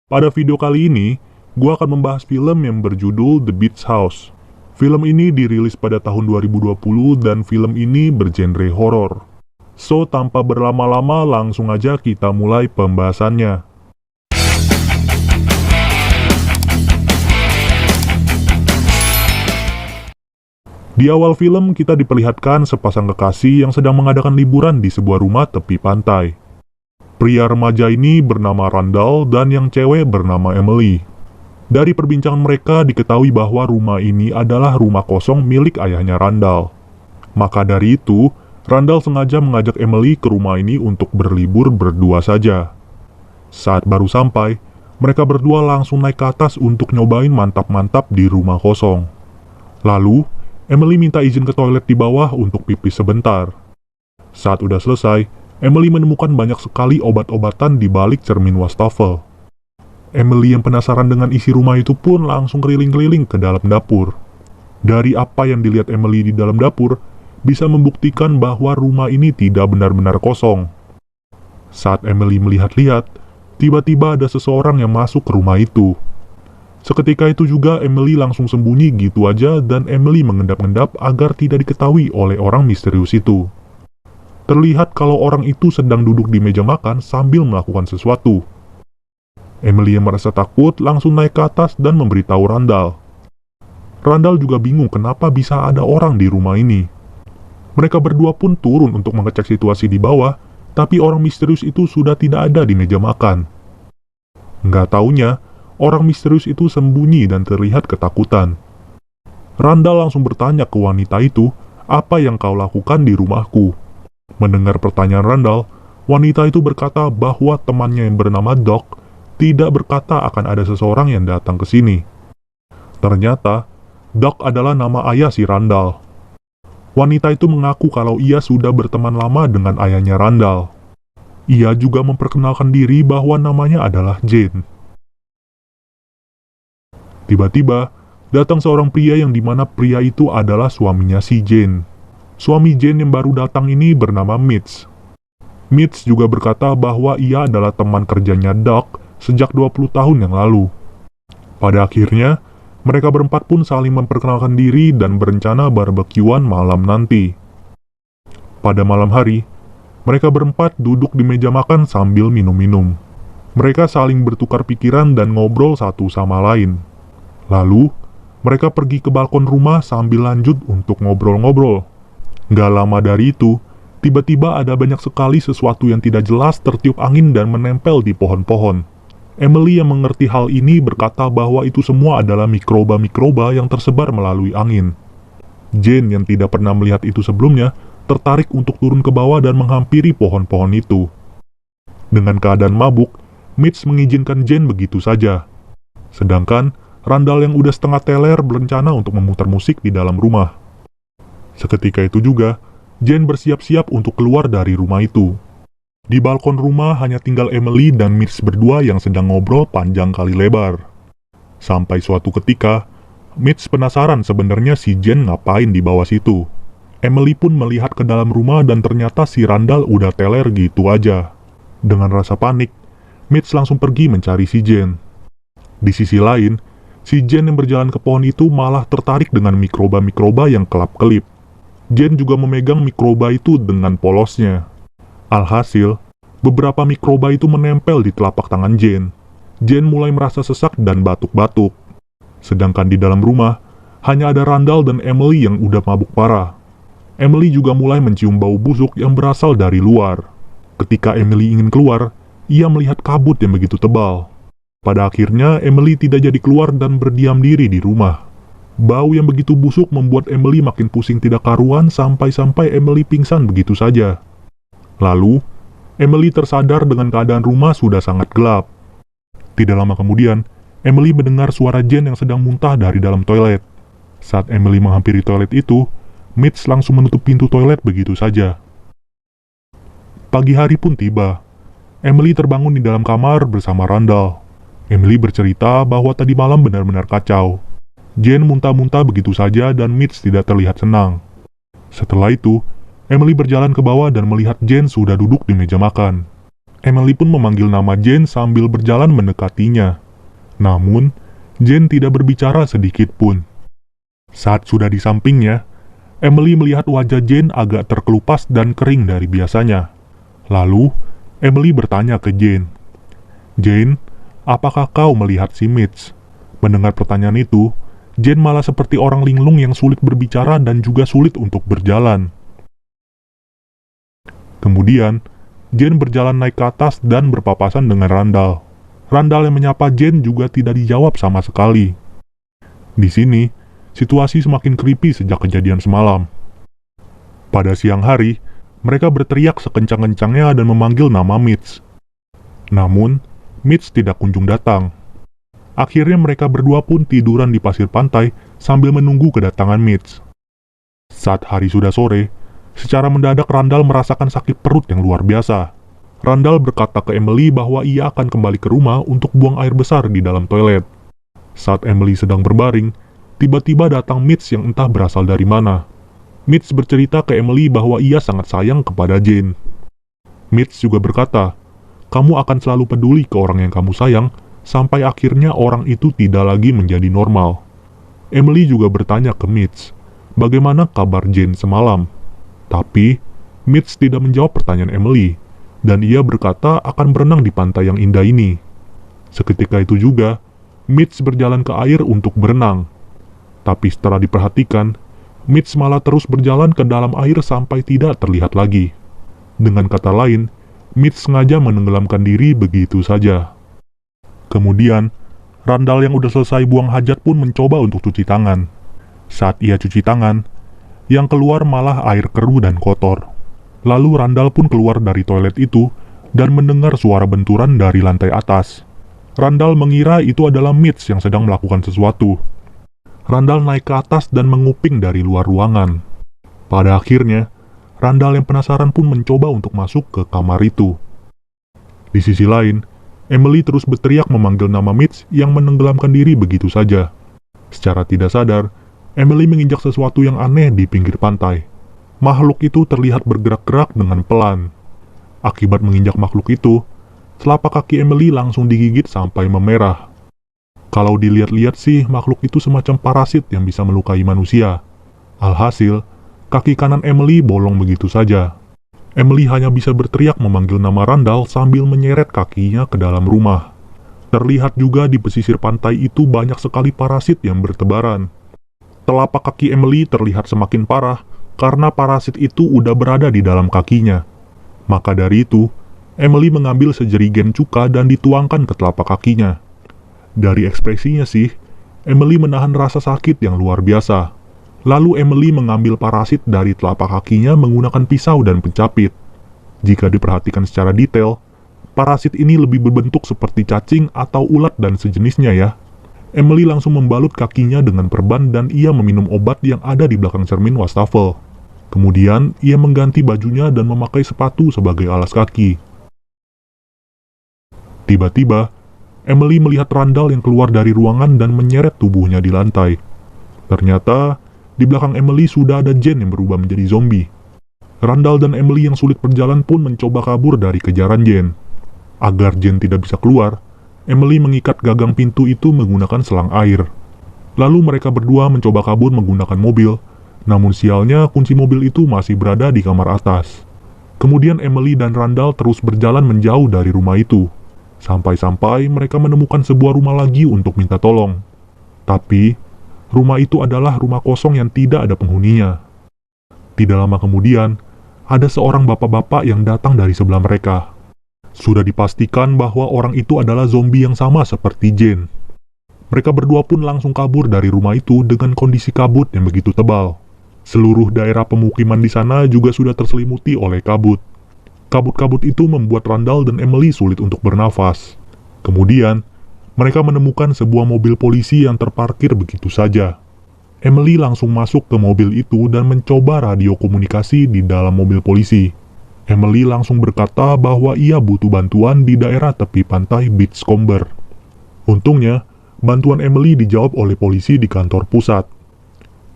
Pada video kali ini, gua akan membahas film yang berjudul The Beach House. Film ini dirilis pada tahun 2020 dan film ini bergenre horor. So, tanpa berlama-lama langsung aja kita mulai pembahasannya. Di awal film, kita diperlihatkan sepasang kekasih yang sedang mengadakan liburan di sebuah rumah tepi pantai. Pria remaja ini bernama Randall dan yang cewek bernama Emily. Dari perbincangan mereka diketahui bahwa rumah ini adalah rumah kosong milik ayahnya Randall. Maka dari itu, Randall sengaja mengajak Emily ke rumah ini untuk berlibur berdua saja. Saat baru sampai, mereka berdua langsung naik ke atas untuk nyobain mantap-mantap di rumah kosong. Lalu, Emily minta izin ke toilet di bawah untuk pipis sebentar. Saat udah selesai, Emily menemukan banyak sekali obat-obatan di balik cermin wastafel. Emily yang penasaran dengan isi rumah itu pun langsung keliling-keliling ke dalam dapur. Dari apa yang dilihat Emily di dalam dapur, bisa membuktikan bahwa rumah ini tidak benar-benar kosong. Saat Emily melihat-lihat, tiba-tiba ada seseorang yang masuk ke rumah itu. Seketika itu juga Emily langsung sembunyi gitu aja dan Emily mengendap-endap agar tidak diketahui oleh orang misterius itu. Terlihat kalau orang itu sedang duduk di meja makan sambil melakukan sesuatu. Emily yang merasa takut langsung naik ke atas dan memberitahu Randall. Randall juga bingung kenapa bisa ada orang di rumah ini. Mereka berdua pun turun untuk mengecek situasi di bawah, tapi orang misterius itu sudah tidak ada di meja makan. Nggak taunya, orang misterius itu sembunyi dan terlihat ketakutan. Randall langsung bertanya ke wanita itu, "Apa yang kau lakukan di rumahku?" Mendengar pertanyaan Randall, wanita itu berkata bahwa temannya yang bernama Doc tidak berkata akan ada seseorang yang datang ke sini. Ternyata, Doc adalah nama ayah si Randall. Wanita itu mengaku kalau ia sudah berteman lama dengan ayahnya Randall. Ia juga memperkenalkan diri bahwa namanya adalah Jane. Tiba-tiba, datang seorang pria yang dimana pria itu adalah suaminya si Jane. Suami Jane yang baru datang ini bernama Mitch. Mitch juga berkata bahwa ia adalah teman kerjanya Doc sejak 20 tahun yang lalu. Pada akhirnya, mereka berempat pun saling memperkenalkan diri dan berencana barbekyuan malam nanti. Pada malam hari, mereka berempat duduk di meja makan sambil minum-minum. Mereka saling bertukar pikiran dan ngobrol satu sama lain. Lalu, mereka pergi ke balkon rumah sambil lanjut untuk ngobrol-ngobrol. Gak lama dari itu, tiba-tiba ada banyak sekali sesuatu yang tidak jelas tertiup angin dan menempel di pohon-pohon. Emily yang mengerti hal ini berkata bahwa itu semua adalah mikroba-mikroba yang tersebar melalui angin. Jane yang tidak pernah melihat itu sebelumnya, tertarik untuk turun ke bawah dan menghampiri pohon-pohon itu. Dengan keadaan mabuk, Mitch mengizinkan Jane begitu saja. Sedangkan, Randall yang udah setengah teler berencana untuk memutar musik di dalam rumah. Seketika itu juga, Jane bersiap-siap untuk keluar dari rumah itu. Di balkon rumah hanya tinggal Emily dan Mitch berdua yang sedang ngobrol panjang kali lebar. Sampai suatu ketika, Mitch penasaran sebenarnya si Jane ngapain di bawah situ. Emily pun melihat ke dalam rumah dan ternyata si Randall udah teler gitu aja. Dengan rasa panik, Mitch langsung pergi mencari si Jane. Di sisi lain, si Jane yang berjalan ke pohon itu malah tertarik dengan mikroba-mikroba yang kelap-kelip. Jane juga memegang mikroba itu dengan polosnya. Alhasil, beberapa mikroba itu menempel di telapak tangan Jane. Jane mulai merasa sesak dan batuk-batuk. Sedangkan di dalam rumah, hanya ada Randall dan Emily yang udah mabuk parah. Emily juga mulai mencium bau busuk yang berasal dari luar. Ketika Emily ingin keluar, ia melihat kabut yang begitu tebal. Pada akhirnya, Emily tidak jadi keluar dan berdiam diri di rumah. Bau yang begitu busuk membuat Emily makin pusing tidak karuan sampai-sampai Emily pingsan begitu saja. Lalu, Emily tersadar dengan keadaan rumah sudah sangat gelap. Tidak lama kemudian, Emily mendengar suara Jane yang sedang muntah dari dalam toilet. Saat Emily menghampiri toilet itu, Mitch langsung menutup pintu toilet begitu saja. Pagi hari pun tiba. Emily terbangun di dalam kamar bersama Randall. Emily bercerita bahwa tadi malam benar-benar kacau. Jane muntah-muntah begitu saja dan Mitch tidak terlihat senang. Setelah itu, Emily berjalan ke bawah dan melihat Jane sudah duduk di meja makan. Emily pun memanggil nama Jane sambil berjalan mendekatinya. Namun, Jane tidak berbicara sedikit pun. Saat sudah di sampingnya, Emily melihat wajah Jane agak terkelupas dan kering dari biasanya. Lalu, Emily bertanya ke Jane, "Jane, apakah kau melihat si Mitch?" Mendengar pertanyaan itu, Jane malah seperti orang linglung yang sulit berbicara dan juga sulit untuk berjalan. Kemudian, Jane berjalan naik ke atas dan berpapasan dengan Randall. Randall yang menyapa Jane juga tidak dijawab sama sekali. Di sini, situasi semakin creepy sejak kejadian semalam. Pada siang hari, mereka berteriak sekencang-kencangnya dan memanggil nama Mitch. Namun, Mitch tidak kunjung datang. Akhirnya mereka berdua pun tiduran di pasir pantai sambil menunggu kedatangan Mitch. Saat hari sudah sore, secara mendadak Randall merasakan sakit perut yang luar biasa. Randall berkata ke Emily bahwa ia akan kembali ke rumah untuk buang air besar di dalam toilet. Saat Emily sedang berbaring, tiba-tiba datang Mitch yang entah berasal dari mana. Mitch bercerita ke Emily bahwa ia sangat sayang kepada Jane. Mitch juga berkata, "Kamu akan selalu peduli ke orang yang kamu sayang, sampai akhirnya orang itu tidak lagi menjadi normal." Emily juga bertanya ke Mitch, bagaimana kabar Jane semalam. Tapi, Mitch tidak menjawab pertanyaan Emily, dan ia berkata akan berenang di pantai yang indah ini. Seketika itu juga, Mitch berjalan ke air untuk berenang. Tapi setelah diperhatikan, Mitch malah terus berjalan ke dalam air sampai tidak terlihat lagi. Dengan kata lain, Mitch sengaja menenggelamkan diri begitu saja. Kemudian, Randall yang udah selesai buang hajat pun mencoba untuk cuci tangan. Saat ia cuci tangan, yang keluar malah air keruh dan kotor. Lalu Randall pun keluar dari toilet itu dan mendengar suara benturan dari lantai atas. Randall mengira itu adalah Mitch yang sedang melakukan sesuatu. Randall naik ke atas dan menguping dari luar ruangan. Pada akhirnya, Randall yang penasaran pun mencoba untuk masuk ke kamar itu. Di sisi lain, Emily terus berteriak memanggil nama Mitch yang menenggelamkan diri begitu saja. Secara tidak sadar, Emily menginjak sesuatu yang aneh di pinggir pantai. Makhluk itu terlihat bergerak-gerak dengan pelan. Akibat menginjak makhluk itu, telapak kaki Emily langsung digigit sampai memerah. Kalau dilihat-lihat sih, makhluk itu semacam parasit yang bisa melukai manusia. Alhasil, kaki kanan Emily bolong begitu saja. Emily hanya bisa berteriak memanggil nama Randall sambil menyeret kakinya ke dalam rumah. Terlihat juga di pesisir pantai itu banyak sekali parasit yang bertebaran. Telapak kaki Emily terlihat semakin parah karena parasit itu udah berada di dalam kakinya. Maka dari itu, Emily mengambil sejerigen cuka dan dituangkan ke telapak kakinya. Dari ekspresinya sih, Emily menahan rasa sakit yang luar biasa. Lalu Emily mengambil parasit dari telapak kakinya menggunakan pisau dan pencapit. Jika diperhatikan secara detail, parasit ini lebih berbentuk seperti cacing atau ulat dan sejenisnya ya. Emily langsung membalut kakinya dengan perban dan ia meminum obat yang ada di belakang cermin wastafel. Kemudian, ia mengganti bajunya dan memakai sepatu sebagai alas kaki. Tiba-tiba, Emily melihat Randall yang keluar dari ruangan dan menyeret tubuhnya di lantai. Ternyata, di belakang Emily sudah ada Jane yang berubah menjadi zombie. Randall dan Emily yang sulit berjalan pun mencoba kabur dari kejaran Jane. Agar Jane tidak bisa keluar, Emily mengikat gagang pintu itu menggunakan selang air. Lalu mereka berdua mencoba kabur menggunakan mobil, namun sialnya kunci mobil itu masih berada di kamar atas. Kemudian Emily dan Randall terus berjalan menjauh dari rumah itu. Sampai-sampai mereka menemukan sebuah rumah lagi untuk minta tolong. Tapi, rumah itu adalah rumah kosong yang tidak ada penghuninya. Tidak lama kemudian, ada seorang bapak-bapak yang datang dari sebelah mereka. Sudah dipastikan bahwa orang itu adalah zombie yang sama seperti Jane. Mereka berdua pun langsung kabur dari rumah itu dengan kondisi kabut yang begitu tebal. Seluruh daerah pemukiman di sana juga sudah terselimuti oleh kabut. Kabut-kabut itu membuat Randall dan Emily sulit untuk bernafas. Kemudian, mereka menemukan sebuah mobil polisi yang terparkir begitu saja. Emily langsung masuk ke mobil itu dan mencoba radio komunikasi di dalam mobil polisi. Emily langsung berkata bahwa ia butuh bantuan di daerah tepi pantai Beachcomber. Untungnya, bantuan Emily dijawab oleh polisi di kantor pusat.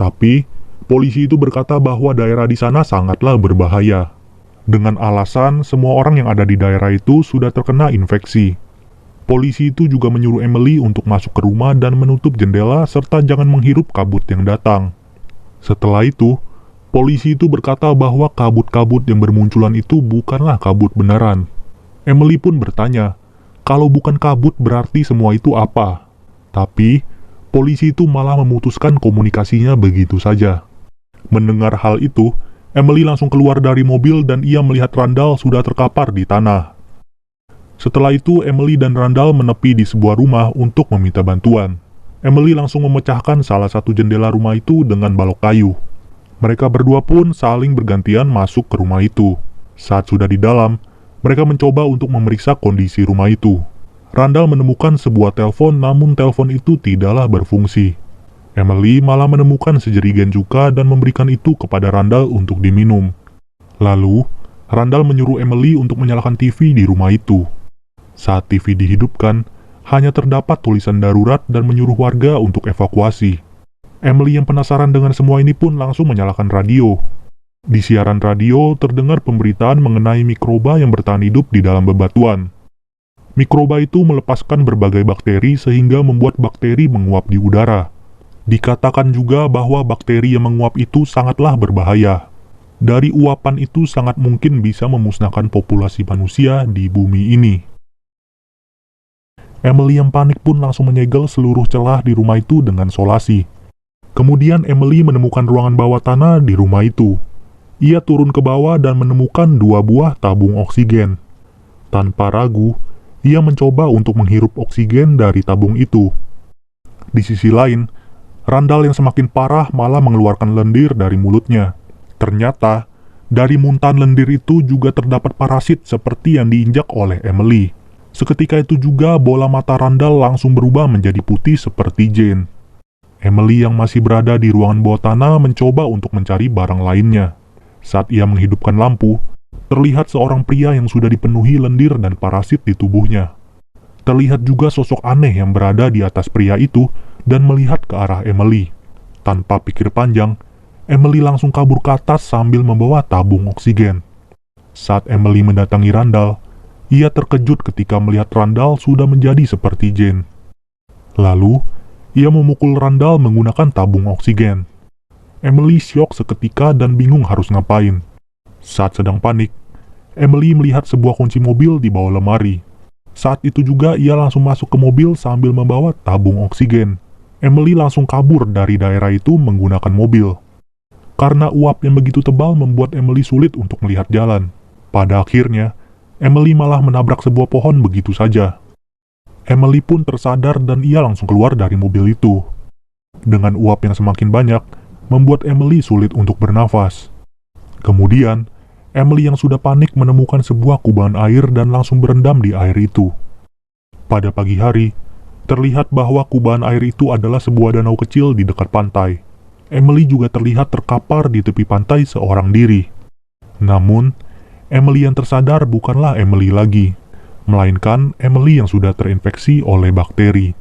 Tapi, polisi itu berkata bahwa daerah di sana sangatlah berbahaya. dengan alasan semua orang yang ada di daerah itu sudah terkena infeksi. Polisi itu juga menyuruh Emily untuk masuk ke rumah dan menutup jendela serta jangan menghirup kabut yang datang. Setelah itu, polisi itu berkata bahwa kabut-kabut yang bermunculan itu bukanlah kabut beneran. Emily pun bertanya, kalau bukan kabut berarti semua itu apa? Tapi, polisi itu malah memutuskan komunikasinya begitu saja. Mendengar hal itu, Emily langsung keluar dari mobil dan ia melihat Randall sudah terkapar di tanah. Setelah itu, Emily dan Randall menepi di sebuah rumah untuk meminta bantuan. Emily langsung memecahkan salah satu jendela rumah itu dengan balok kayu. Mereka berdua pun saling bergantian masuk ke rumah itu. Saat sudah di dalam, mereka mencoba untuk memeriksa kondisi rumah itu. Randall menemukan sebuah telepon, namun telepon itu tidaklah berfungsi. Emily malah menemukan sejerigen cuka dan memberikan itu kepada Randall untuk diminum. Lalu, Randall menyuruh Emily untuk menyalakan TV di rumah itu. Saat TV dihidupkan, hanya terdapat tulisan darurat dan menyuruh warga untuk evakuasi. Emily yang penasaran dengan semua ini pun langsung menyalakan radio. Di siaran radio terdengar pemberitaan mengenai mikroba yang bertahan hidup di dalam bebatuan. Mikroba itu melepaskan berbagai bakteri sehingga membuat bakteri menguap di udara. Dikatakan juga bahwa bakteri yang menguap itu sangatlah berbahaya. Dari uapan itu sangat mungkin bisa memusnahkan populasi manusia di bumi ini. Emily yang panik pun langsung menyegel seluruh celah di rumah itu dengan solasi. Kemudian Emily menemukan ruangan bawah tanah di rumah itu. Ia turun ke bawah dan menemukan 2 buah tabung oksigen. Tanpa ragu, ia mencoba untuk menghirup oksigen dari tabung itu. Di sisi lain, Randall yang semakin parah malah mengeluarkan lendir dari mulutnya. Ternyata, dari muntahan lendir itu juga terdapat parasit seperti yang diinjak oleh Emily. Seketika itu juga bola mata Randall langsung berubah menjadi putih seperti Jane. Emily yang masih berada di ruangan bawah tanah mencoba untuk mencari barang lainnya. Saat ia menghidupkan lampu, terlihat seorang pria yang sudah dipenuhi lendir dan parasit di tubuhnya. Terlihat juga sosok aneh yang berada di atas pria itu dan melihat ke arah Emily. Tanpa pikir panjang, Emily langsung kabur ke atas sambil membawa tabung oksigen. Saat Emily mendatangi Randall, ia terkejut ketika melihat Randall sudah menjadi seperti Jane. Lalu, ia memukul Randall menggunakan tabung oksigen. Emily syok seketika dan bingung harus ngapain. Saat sedang panik, Emily melihat sebuah kunci mobil di bawah lemari. Saat itu juga ia langsung masuk ke mobil sambil membawa tabung oksigen. Emily langsung kabur dari daerah itu menggunakan mobil. Karena uap yang begitu tebal membuat Emily sulit untuk melihat jalan. Pada akhirnya, Emily malah menabrak sebuah pohon begitu saja. Emily pun tersadar dan ia langsung keluar dari mobil itu. Dengan uap yang semakin banyak, membuat Emily sulit untuk bernafas. Kemudian, Emily yang sudah panik menemukan sebuah kubangan air dan langsung berendam di air itu. Pada pagi hari, terlihat bahwa kubangan air itu adalah sebuah danau kecil di dekat pantai. Emily juga terlihat terkapar di tepi pantai seorang diri. Namun, Emily yang tersadar bukanlah Emily lagi, melainkan Emily yang sudah terinfeksi oleh bakteri.